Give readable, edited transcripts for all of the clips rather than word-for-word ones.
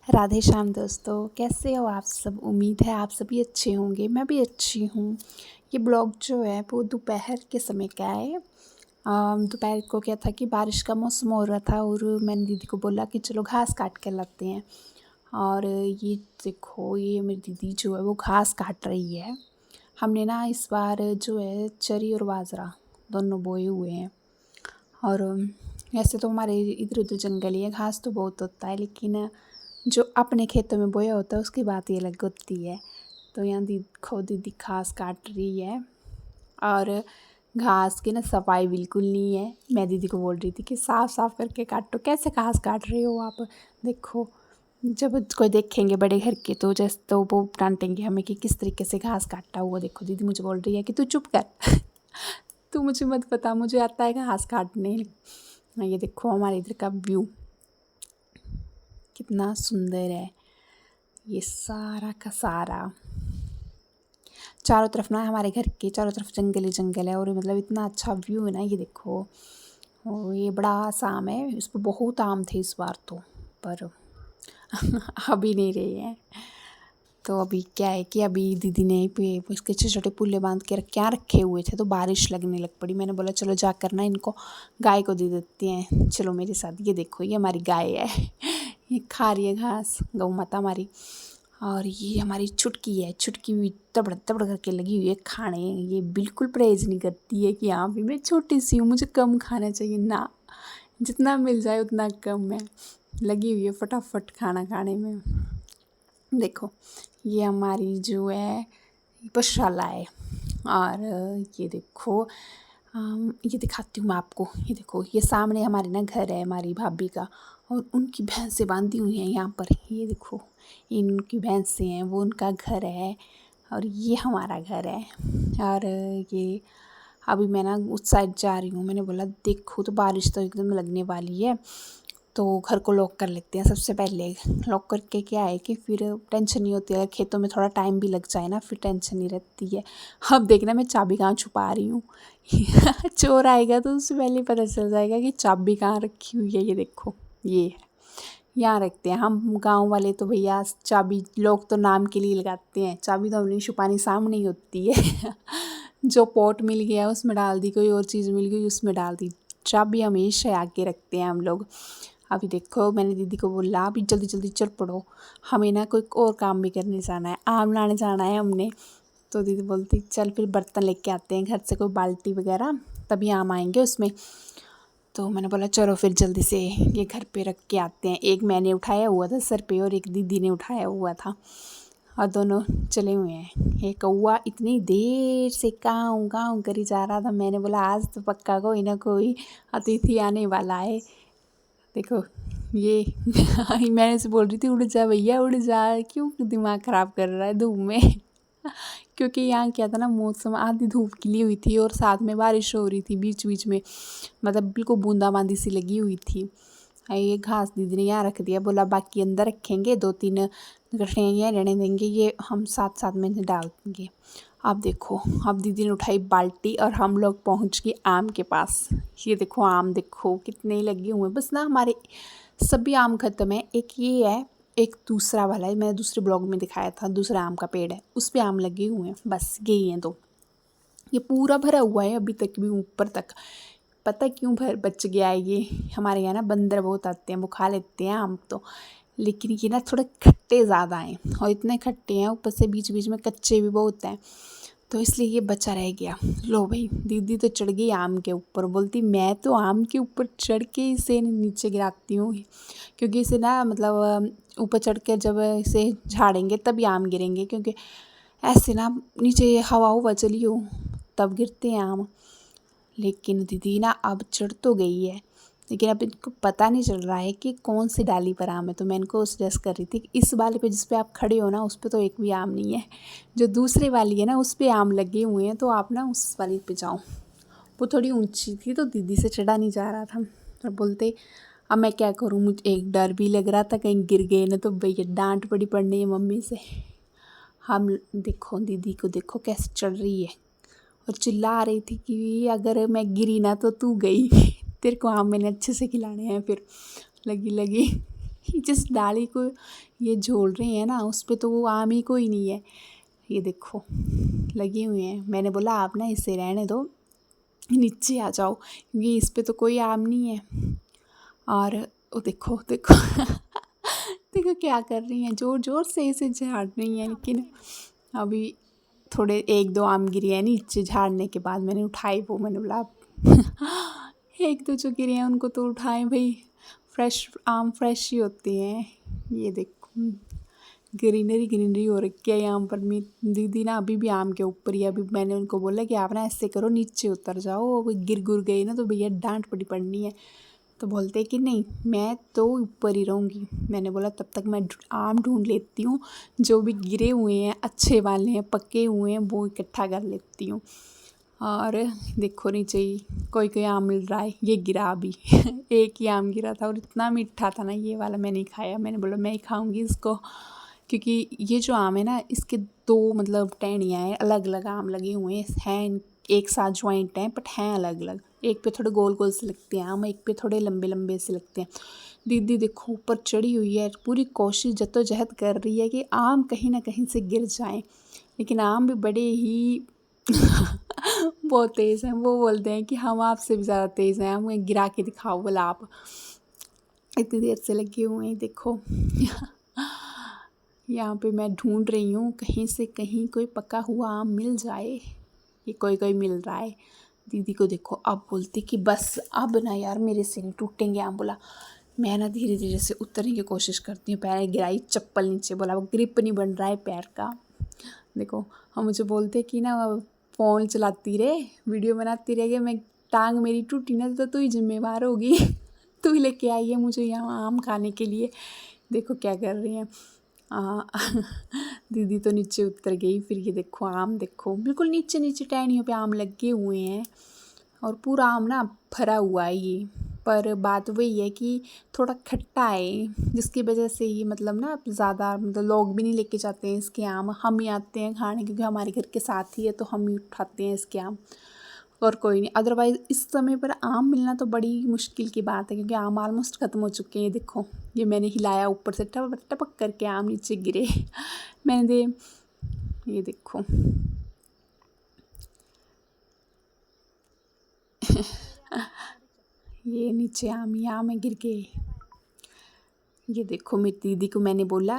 राधे श्याम दोस्तों, कैसे हो आप सब। उम्मीद है आप सभी अच्छे होंगे। मैं भी अच्छी हूँ। ये ब्लॉग जो है वो दोपहर के समय का है। दोपहर को क्या था कि बारिश का मौसम हो रहा था और मैंने दीदी को बोला कि चलो घास काट के लाते हैं। और ये देखो, ये मेरी दीदी जो है वो घास काट रही है। हमने ना इस बार जो है चरी और बाजरा दोनों बोए हुए हैं। और वैसे तो हमारे इधर उधर जंगल ही है, घास तो बहुत होता है, लेकिन जो अपने खेतों में बोया होता है उसकी बात ही अलग होती है। तो यहाँ देखो दीदी घास काट रही है और घास की ना सफाई बिल्कुल नहीं है। मैं दीदी को बोल रही थी कि साफ साफ करके काटो, कैसे घास काट रही हो आप। देखो, जब कोई देखेंगे बड़े घर के तो जैसे तो वो डांटेंगे हमें कि किस तरीके से घास काटा हुआ। देखो दीदी मुझे बोल रही है कि तू चुप कर तू मुझे मत बता, मुझे आता है घास काटने। ये देखो हमारे इधर का व्यू कितना सुंदर है। ये सारा का सारा चारों तरफ ना, हमारे घर के चारों तरफ जंगल ही जंगल है और मतलब इतना अच्छा व्यू है ना। ये देखो, ये बड़ा सा आम है, इस पर बहुत आम थे इस बार तो, पर अभी नहीं रहे हैं। तो अभी क्या है कि अभी दीदी ने इसके छोटे छोटे पुल्ले बांध के क्या रखे हुए थे, तो बारिश लगने लग पड़ी। मैंने बोला चलो जाकर ना इनको गाय को दे देते हैं, चलो मेरे साथ। ये देखो, ये हमारी गाय है ये खा रही है घास, गौ माता हमारी। और ये हमारी छुटकी है, छुटकी भी तबड़ तबड़ करके लगी हुई है खाने। ये बिल्कुल परहेज नहीं करती है कि हाँ भी मैं छोटी सी हूँ, मुझे कम खाना चाहिए ना, जितना मिल जाए उतना कम है। लगी हुई है फटाफट खाना खाने में। देखो, ये हमारी जो है पशुशाला है। और ये देखो, ये दिखाती हूँ मैं आपको। ये देखो, ये सामने हमारे ना घर है हमारी भाभी का, और उनकी भैंसें बांधी हुई हैं यहाँ पर। ये देखो, इनकी भैंसें हैं, वो उनका घर है और ये हमारा घर है। और ये अभी मैं ना उस साइड जा रही हूँ। मैंने बोला देखो, तो बारिश तो एकदम लगने वाली है, तो घर को लॉक कर लेते हैं सबसे पहले। लॉक करके क्या है कि फिर टेंशन नहीं होती है, खेतों में थोड़ा टाइम भी लग जाए ना, फिर टेंशन नहीं रहती है। अब देखना मैं चाबी कहाँ छुपा रही हूँ चोर आएगा तो उससे पहले पता चल जाएगा कि चाबी कहाँ रखी हुई है। ये देखो, ये है, यहाँ रखते हैं हम। गांव वाले तो भैया चाबी लोग तो नाम के लिए लगाते हैं, चाबी तो अपनी छुपानी सामने ही होती है जो पॉट मिल गया उसमें डाल दी, कोई और चीज़ मिल गई उसमें डाल दी, चाबी हमेशा आके रखते हैं हम लोग। अभी देखो, मैंने दीदी को बोला अभी जल्दी जल्दी चल पड़ो, हमें ना कोई और काम भी करने जाना है, आम लाने जाना है हमने। तो दीदी बोलती चल फिर बर्तन लेके आते हैं घर से, कोई बाल्टी वगैरह, तभी आम आएंगे उसमें। तो मैंने बोला चलो फिर जल्दी से ये घर पे रख के आते हैं। एक मैंने उठाया हुआ था सर पे और एक दीदी ने उठाया हुआ था, और दोनों चले हुए हैं। ये कौआ इतनी देर से काऊ काऊ करी जा रहा था। मैंने बोला आज तो पक्का कोई ना कोई अतिथि आने वाला है। देखो ये मैंने से बोल रही थी उड़ जा भैया उड़ जा, क्यों दिमाग ख़राब कर रहा है धूप में क्योंकि यहाँ क्या था ना, मौसम आधी धूप खिली हुई थी और साथ में बारिश हो रही थी बीच बीच में, मतलब बिल्कुल बूंदाबांदी सी लगी हुई थी। ये घास दीदी ने यहाँ रख दिया, बोला बाकी अंदर रखेंगे, 2-3 गठरियाँ यहाँ रहने देंगे, ये हम साथ साथ में डाल देंगे। अब देखो, अब दीदी ने उठाई बाल्टी और हम लोग पहुँच गए आम के पास। ये देखो आम, देखो कितने लगे हुए हैं। बस ना हमारे सभी आम ख़त्म है, एक ये है, एक दूसरा वाला है, मैंने दूसरे ब्लॉग में दिखाया था, दूसरा आम का पेड़ है उस पर आम लगे हुए हैं, बस यही हैं दो। ये पूरा भरा हुआ है अभी तक भी ऊपर तक। पता क्यों भर बच गया है ये, हमारे यहाँ ना बंदर बहुत आते हैं, वो खा लेते हैं आम तो, लेकिन ये ना थोड़े खट्टे ज़्यादा हैं और इतने खट्टे हैं, ऊपर से बीच बीच में कच्चे भी बहुत हैं, तो इसलिए ये बचा रह गया। लो भाई, दीदी तो चढ़ गई आम के ऊपर, बोलती मैं तो आम के ऊपर चढ़ के इसे नीचे गिराती हूँ, क्योंकि इसे ना मतलब ऊपर चढ़ कर जब इसे झाड़ेंगे तभी आम गिरेंगे, क्योंकि ऐसे ना नीचे हवा हुआ चली हो तब गिरते हैं आम। लेकिन दीदी ना अब चढ़ तो गई है, लेकिन अब इनको पता नहीं चल रहा है कि कौन सी डाली पर आम है। तो मैं इनको सजेस्ट कर रही थी कि इस वाले पे जिस पे आप खड़े हो ना उस पे तो एक भी आम नहीं है, जो दूसरी वाली है ना उस पे आम लगे हुए हैं, तो आप ना उस वाली पे जाओ। वो थोड़ी ऊंची थी तो दीदी से चढ़ा नहीं जा रहा था। तो बोलते अब मैं क्या करूँ, मुझे एक डर भी लग रहा था कहीं गिर गए ना तो भैया डांट पड़ी पड़नी है मम्मी से। हम देखो दीदी को, देखो कैसे चढ़ रही है और चिल्ला रही थी कि अगर मैं गिरी ना तो तू गई तेरे को आम मैंने अच्छे से खिलाने हैं। फिर लगी लगी जिस डाली को ये झोल रहे हैं ना उस पे तो वो आम ही कोई नहीं है। ये देखो लगे हुए हैं। मैंने बोला आप ना इसे रहने दो, नीचे आ जाओ क्योंकि इस पे तो कोई आम नहीं है। और वो देखो देखो देखो क्या कर रही हैं, ज़ोर ज़ोर से इसे झाड़ रही हैं। लेकिन अभी थोड़े एक दो आम गिरे हैं नीचे, झाड़ने के बाद मैंने उठाई वो, मैंने बोला एक दो जो गिरे हैं उनको तो उठाएं भाई, फ्रेश आम फ्रेश ही होते हैं। ये देखो ग्रीनरी ग्रीनरी हो रखी है यहाँ पर। मेरी दीदी ना अभी भी आम के ऊपर ही। अभी मैंने उनको बोला कि आप ना ऐसे करो नीचे उतर जाओ, अब गिर गुर गई ना तो भैया डांट पड़नी है। तो बोलते कि नहीं मैं तो ऊपर ही रहूँगी। मैंने बोला तब तक मैं आम ढूंढ लेती हूँ, जो भी गिरे हुए हैं अच्छे वाले हैं पके हुए हैं वो इकट्ठा कर लेती हूँ। और देखो नीचे ही कोई कोई आम मिल रहा है। ये गिरा अभी एक ही आम गिरा था और इतना मीठा था ना, ये वाला मैं नहीं खाया। मैंने बोला मैं ही खाऊंगी इसको, क्योंकि ये जो आम है ना इसके दो मतलब टहनियाँ हैं, अलग अलग आम लगे हुए हैं, एक साथ ज्वाइंट हैं बट हैं अलग अलग। एक पे थोड़े गोल गोल से लगते हैं आम, एक पे थोड़े लंबे लंबे से लगते हैं। दीदी देखो ऊपर चढ़ी हुई है, पूरी कोशिश जद्दोजहद कर रही है कि आम कहीं ना कहीं से गिर जाएं, लेकिन आम भी बड़े ही बहुत तेज़ हैं। वो बोलते हैं कि हम आपसे भी ज़्यादा तेज़ हैं, हमें गिरा के दिखाओ बोला आप। इतनी देर से लगे हुए हैं देखो यहाँ पे मैं ढूंढ रही हूँ कहीं से कहीं कोई पका हुआ आम मिल जाए। ये कोई कोई मिल रहा है। दीदी को देखो अब बोलती कि बस अब ना यार मेरे से नहीं टूटेंगे आम। बोला मैं ना धीरे धीरे से उतरने की कोशिश करती हूँ, पैर गिराई चप्पल नीचे, बोला वो ग्रिप नहीं बन रहा है पैर का। देखो हम मुझे बोलते कि ना फ़ोन चलाती रहे वीडियो बनाती रहेगी, मैं टांग मेरी टूटी ना तो तू ही जिम्मेवार होगी तू ही लेके आई है मुझे यहाँ आम खाने के लिए। देखो क्या कर रही हैं दीदी तो नीचे उतर गई। फिर ये देखो आम देखो बिल्कुल नीचे नीचे टहनियों पे आम लगे हुए हैं और पूरा आम ना भरा हुआ है ये। पर बात वही है कि थोड़ा खट्टा है, जिसकी वजह से ये मतलब ना ज़्यादा मतलब लोग भी नहीं लेके जाते हैं इसके आम, हम ही आते हैं खाने क्योंकि हमारे घर के साथ ही है तो हम ही उठाते हैं इसके आम। और कोई नहीं, अदरवाइज़ इस समय पर आम मिलना तो बड़ी मुश्किल की बात है क्योंकि आम ऑलमोस्ट ख़त्म हो चुके हैं। देखो ये मैंने हिलाया ऊपर से टपक टपक करके आम नीचे गिरे मैंने दे ये देखो ये नीचे आम ही आम गिर गए। ये देखो मेरी दीदी को मैंने बोला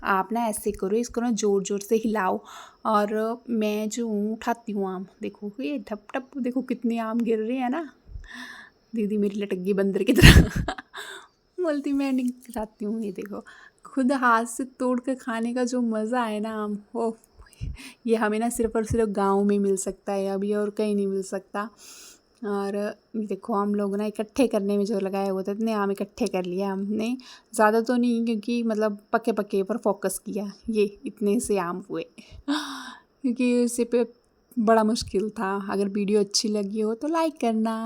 आप ना ऐसे करो, इसको ना ज़ोर ज़ोर से हिलाओ और मैं जो हूँ उठाती हूँ आम। देखो ये ठप ठप देखो कितने आम गिर रहे हैं ना। दीदी मेरी लटक गई बंदर की तरह बोलती मैं नहीं गिराती हूँ। ये देखो खुद हाथ से तोड़ कर खाने का जो मज़ा है ना आम, वो ये हमें ना सिर्फ़ और सिर्फ गाँव में मिल सकता है अभी, और कहीं नहीं मिल सकता। और ये देखो हम लोग ना इकट्ठे करने में जो लगाए हुए थे, इतने आम इकट्ठे कर लिए हमने, ज़्यादा तो नहीं क्योंकि मतलब पके पके पर फोकस किया। ये इतने से आम हुए क्योंकि उसे पे बड़ा मुश्किल था। अगर वीडियो अच्छी लगी हो तो लाइक करना।